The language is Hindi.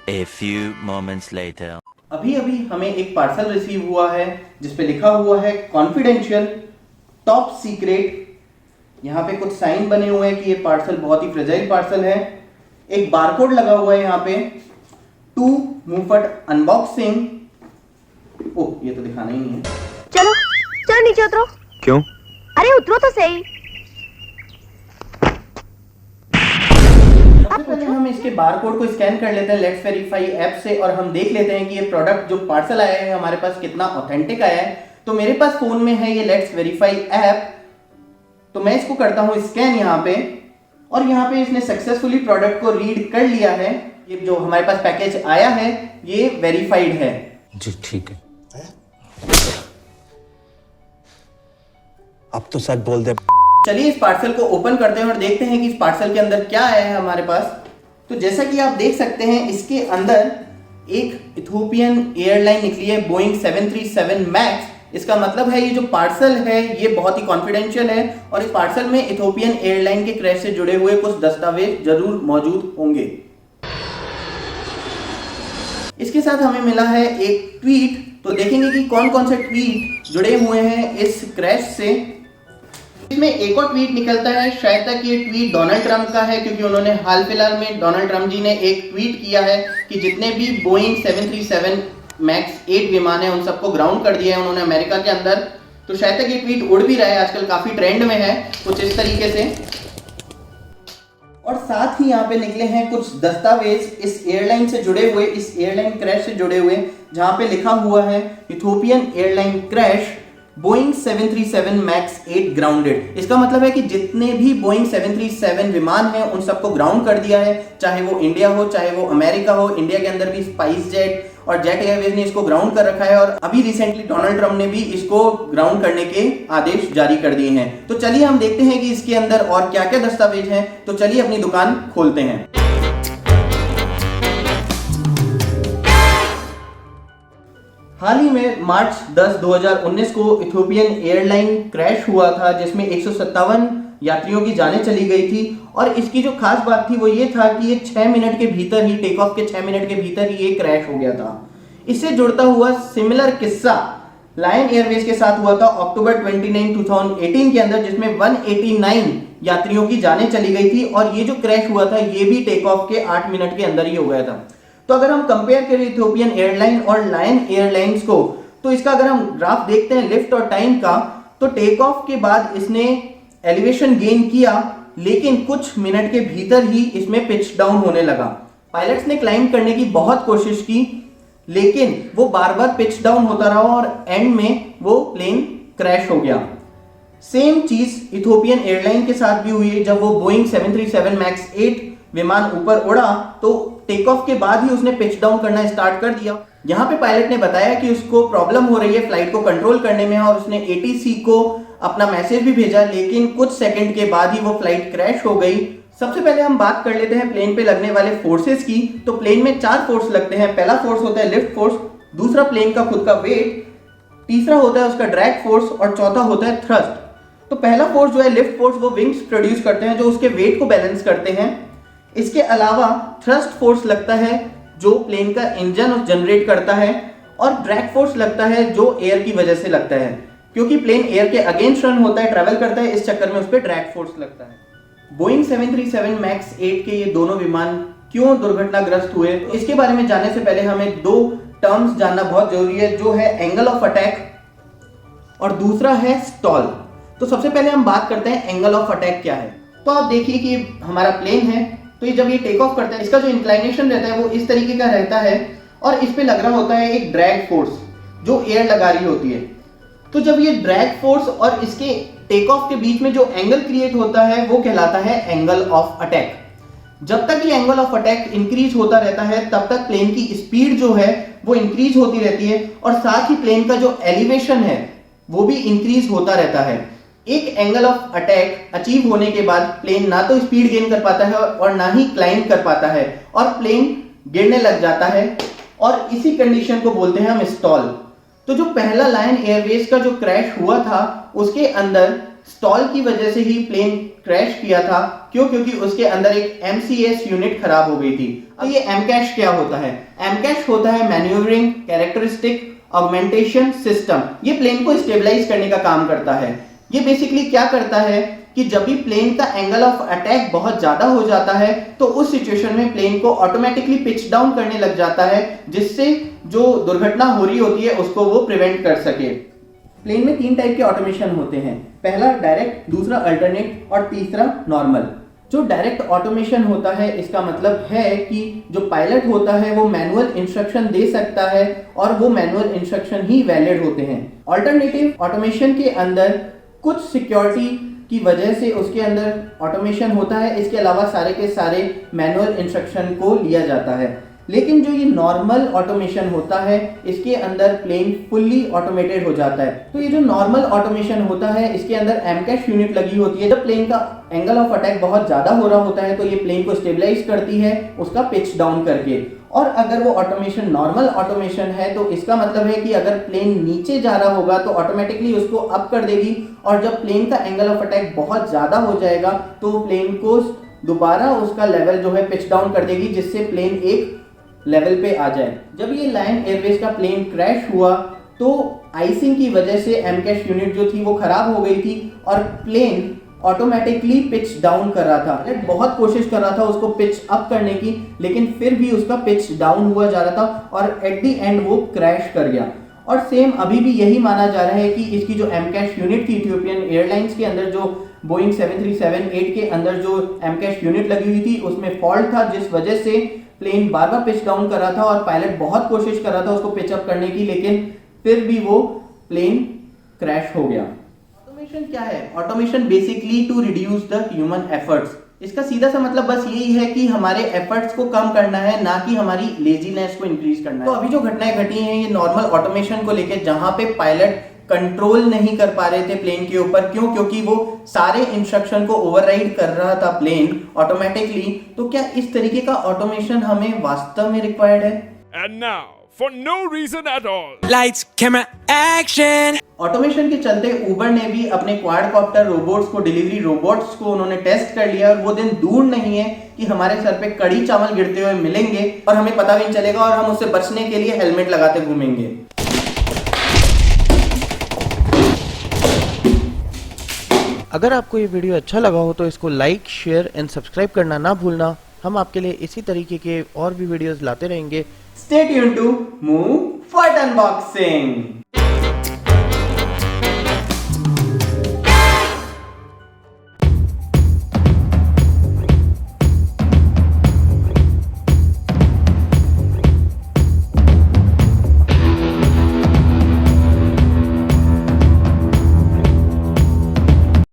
A few moments later. अभी अभी हमें एक पार्सल रिसीव हुआ है जिसपे लिखा हुआ है कॉन्फिडेंशियल टॉप सीक्रेट। यहाँ पे कुछ साइन बने हुए हैं कि ये पार्सल बहुत ही फ्रेजाइल पार्सल है। एक बारकोड लगा हुआ है यहाँ पे टू मुफट अनबॉक्सिंग। ओह, ये तो दिखाना ही नहीं है। चलो चलो नीचे उतरो। क्यों? अरे उतरो तो सही। सबसे पहले हम इसके बारकोड को स्कैन कर लेते हैं लेट्स वेरीफाई ऐप से और हम देख लेते हैं कि ये प्रोडक्ट जो पार्सल आया है हमारे पास कितना ऑथेंटिक आया है। तो मेरे पास फोन में है ये लेट्स वेरीफाई ऐप, तो मैं इसको करता हूं स्कैन यहाँ पे और यहाँ पे इसने सक्सेसफुली प्रोडक्ट को रीड कर लिया है। ये जो हमारे पास पैकेज आया है ये वेरीफाइड है। जी ठीक है। अब तो सच बोल दे। चलिए इस पार्सल को ओपन करते हैं और देखते हैं कि इस पार्सल के अंदर क्या आया है हमारे पास। तो जैसा कि आप देख सकते हैं इसके अंदर एक इथोपियन एयरलाइन निकली है बोइंग 737 मैक्स। इसका मतलब है ये जो पार्सल है ये बहुत ही कॉन्फिडेंशियल है और इस पार्सल में इथोपियन एयरलाइन के क्रैश से जुड़े हुए कुछ दस्तावेज जरूर मौजूद होंगे। इसके साथ हमें मिला है एक ट्वीट, तो देखेंगे कि कौन कौन से ट्वीट जुड़े हुए हैं इस क्रैश से। इसमें एक और ट्वीट निकलता है, शायद तक ये ट्वीट डोनाल्ड ट्रंप का है क्योंकि उन्होंने हाल फिलहाल में डोनाल्ड ट्रंप जी ने एक ट्वीट किया है कि जितने भी बोइंग 737 मैक्स 8 विमान है उन सबको ग्राउंड कर दिया है उन्होंने अमेरिका के अंदर। तो शायद तक ये ट्वीट उड़ भी रहा है, आजकल काफी ट्रेंड में है कुछ इस तरीके से। और साथ ही यहाँ पे निकले हैं कुछ दस्तावेज इस एयरलाइन से जुड़े हुए, इस एयरलाइन क्रैश से जुड़े हुए, जहां पे लिखा हुआ है Ethiopian airline crash Boeing 737 max 8 grounded. इसका मतलब है कि जितने भी बोइंग 737 विमान हैं उन सबको ग्राउंड कर दिया है, चाहे वो इंडिया हो चाहे वो अमेरिका हो। इंडिया के अंदर भी स्पाइस जेट और जेट एयरवेज ने इसको ग्राउंड कर रखा है और अभी रिसेंटली डोनाल्ड ट्रंप ने भी इसको ग्राउंड करने के आदेश जारी कर दिए हैं। तो चलिए हम देखते हैं कि इसके अंदर और क्या क्या दस्तावेज हैं। तो चलिए अपनी दुकान खोलते हैं। हाल ही में मार्च 10, 2019 को इथोपियन एयरलाइन क्रैश हुआ था जिसमें 157 यात्रियों की जानें चली गई थी। और इसकी जो खास बात थी वो ये था कि ये 6 मिनट के भीतर ही, टेक ऑफ के 6 मिनट के भीतर ही ये क्रैश हो गया था। इससे जुड़ता हुआ सिमिलर किस्सा लायन एयरवेज के साथ हुआ था अक्टूबर 29, 2018 के अंदर, जिसमें 189 यात्रियों की जानें चली गई थी और ये जो क्रैश हुआ था ये भी टेक ऑफ के 8 मिनट के अंदर ही हो गया था। तो अगर हम कंपेयर करें इथोपियन एयरलाइन और लायन एयरलाइंस को, तो इसका अगर हम ग्राफ देखते हैं लिफ्ट और टाइम का, तो टेक ऑफ के बाद इसने एलिवेशन गेन किया लेकिन कुछ मिनट के भीतर ही इसमें पिच डाउन होने लगा। पायलट्स ने क्लाइंब करने की बहुत कोशिश की लेकिन वो बार बार पिच डाउन होता रहा और एंड में वो प्लेन क्रैश हो गया। सेम चीज इथोपियन एयरलाइन के साथ भी हुई। जब वो बोइंग 737 मैक्स 8 विमान ऊपर उड़ा तो टेक ऑफ के बाद ही उसने पिच डाउन करना स्टार्ट कर दिया। यहाँ पे पायलट ने बताया कि उसको प्रॉब्लम हो रही है फ्लाइट को कंट्रोल करने में और उसने एटीसी को अपना मैसेज भी भेजा लेकिन कुछ सेकंड के बाद ही वो फ्लाइट क्रैश हो गई। सबसे पहले हम बात कर लेते हैं प्लेन पे लगने वाले फोर्सेस की। तो प्लेन में 4 फोर्स लगते हैं। पहला फोर्स होता है लिफ्ट फोर्स, दूसरा प्लेन का खुद का वेट, तीसरा होता है उसका ड्रैग फोर्स और चौथा होता है थ्रस्ट। तो पहला फोर्स जो है लिफ्ट फोर्स, वो विंग्स प्रोड्यूस करते हैं जो उसके वेट को बैलेंस करते हैं। इसके अलावा थ्रस्ट फोर्स लगता है जो प्लेन का इंजन जनरेट करता है और ड्रैग फोर्स लगता है जो एयर की वजह से लगता है क्योंकि प्लेन एयर के अगेंस्ट रन होता है, ट्रैवल करता है, इस चक्कर में उस पर ड्रैग फोर्स लगता है। बोइंग 737 मैक्स 8 के ये दोनों विमान क्यों दुर्घटनाग्रस्त हुए, इसके बारे में जानने से पहले हमें 2 टर्म्स जानना बहुत जरूरी है, जो है एंगल ऑफ अटैक और दूसरा है स्टॉल। तो सबसे पहले हम बात करते हैं एंगल ऑफ अटैक क्या है। तो आप देखिए कि हमारा प्लेन है, तो ये जब ये टेक ऑफ करता है इसका जो इंक्लाइनेशन रहता है वो इस तरीके का रहता है और इस पे लग रहा होता है एक ड्रैग फोर्स जो एयर लगा रही होती है। तो जब ये ड्रैग फोर्स और इसके टेक ऑफ के बीच में जो एंगल क्रिएट होता है वो कहलाता है एंगल ऑफ अटैक। जब तक ये एंगल ऑफ अटैक इंक्रीज होता रहता है तब तक प्लेन की स्पीड जो है वो इंक्रीज होती रहती है और साथ ही प्लेन का जो एलिवेशन है वो भी इंक्रीज होता रहता है। एक एंगल ऑफ अटैक अचीव होने के बाद प्लेन ना तो स्पीड गेन कर पाता है और ना ही क्लाइंब कर पाता है और प्लेन गिरने लग जाता है और इसी कंडीशन को बोलते हैं हम स्टॉल। तो जो पहला लायन एयरवेज का जो क्रैश हुआ था उसके अंदर स्टॉल की वजह से ही प्लेन क्रैश किया था। क्यों? क्योंकि उसके अंदर एक MCS यूनिट खराब हो गई थी। अब ये MCAS क्या होता है? MCAS होता है मैन्यूवरिंग कैरेक्टरिस्टिक ऑगमेंटेशन सिस्टम। ये प्लेन को स्टेबलाइज करने का काम करता है। ये बेसिकली क्या करता है कि जब भी प्लेन का एंगल ऑफ अटैक बहुत ज्यादा हो जाता है तो उस सिचुएशन में प्लेन को ऑटोमेटिकली पिच डाउन करने लग जाता है, जिससे जो दुर्घटना हो रही होती है उसको वो प्रिवेंट कर सके। प्लेन में 3 टाइप के ऑटोमेशन होते हैं। पहला डायरेक्ट, दूसरा अल्टरनेट और तीसरा नॉर्मल। जो डायरेक्ट ऑटोमेशन होता है इसका मतलब है कि जो पायलट होता है वो मैनुअल इंस्ट्रक्शन दे सकता है और वो मैनुअल इंस्ट्रक्शन ही वैलिड होते हैं। ऑल्टरनेटिव ऑटोमेशन के अंदर कुछ सिक्योरिटी की वजह से उसके अंदर ऑटोमेशन होता है, इसके अलावा सारे के सारे मैनुअल इंस्ट्रक्शन को लिया जाता है। लेकिन जो ये नॉर्मल ऑटोमेशन होता है इसके अंदर प्लेन फुल्ली ऑटोमेटेड हो जाता है। तो ये जो नॉर्मल ऑटोमेशन होता है इसके अंदर MCAS यूनिट लगी होती है। जब प्लेन का एंगल ऑफ अटैक बहुत ज्यादा हो रहा होता है तो ये प्लेन को स्टेबलाइज करती है उसका पिच डाउन करके। और अगर वो ऑटोमेशन नॉर्मल ऑटोमेशन है तो इसका मतलब है कि अगर प्लेन नीचे जा रहा होगा तो ऑटोमेटिकली उसको अप कर देगी, और जब प्लेन का एंगल ऑफ अटैक बहुत ज्यादा हो जाएगा तो प्लेन को दोबारा उसका लेवल जो है पिच डाउन कर देगी, जिससे प्लेन एक लेवल पे आ जाए। जब ये लायन एयरवेज का प्लेन क्रैश हुआ तो आइसिंग की वजह से MCAS यूनिट जो थी वो खराब हो गई थी और प्लेन ऑटोमेटिकली पिच डाउन कर रहा था। पायलट बहुत कोशिश कर रहा था उसको पिच अप करने की, लेकिन फिर भी उसका पिच डाउन हुआ जा रहा था और एट द एंड वो क्रैश कर गया। और सेम अभी भी यही माना जा रहा है कि इसकी जो MCAS यूनिट थी इथियोपियन एयरलाइंस के अंदर, जो बोइंग 7378 के अंदर जो MCAS यूनिट लगी हुई थी उसमें फॉल्ट था, जिस वजह से प्लेन बार बार पिच डाउन कर रहा था और पायलट बहुत कोशिश कर रहा था उसको पिच अप करने की, लेकिन फिर भी वो प्लेन क्रैश हो गया। ऑटोमेशन क्या है? Automation basically to reduce the human efforts. इसका सीधा सा मतलब बस यही है कि हमारे एफर्ट्स को कम करना है, ना कि हमारी लेजीनेस को इंक्रीज करना है। तो अभी जो घटनाएं घटी हैं ये नॉर्मल ऑटोमेशन को लेकर, जहां पे पायलट कंट्रोल नहीं कर पा रहे थे प्लेन के ऊपर। क्यों? क्योंकि वो सारे इंस्ट्रक्शन को ओवरराइड कर रहा था प्लेन ऑटोमेटिकली। तो क्या इस तरीके का ऑटोमेशन हमें वास्तव में रिक्वायर्ड है? And now, for no reason at all. Lights, camera, action. Automation के चलते उबर ने भी अपने क्वाडकॉप्टर रोबोट्स को, डिलीवरी रोबोट्स को उन्होंने टेस्ट कर लिया, और वो दिन दूर नहीं है कि हमारे सर पे कड़ी चावल गिरते हुए मिलेंगे और हमें पता भी नहीं चलेगा और हम उससे बचने के लिए हेलमेट लगाते घूमेंगे। अगर आपको ये वीडियो अच्छा लगा हो तो इसको लाइक, शेयर एंड सब्सक्राइब करना ना भूलना। हम आपके लिए इसी तरीके के और भी वीडियोस लाते रहेंगे। Stay tuned to Move Fort Unboxing.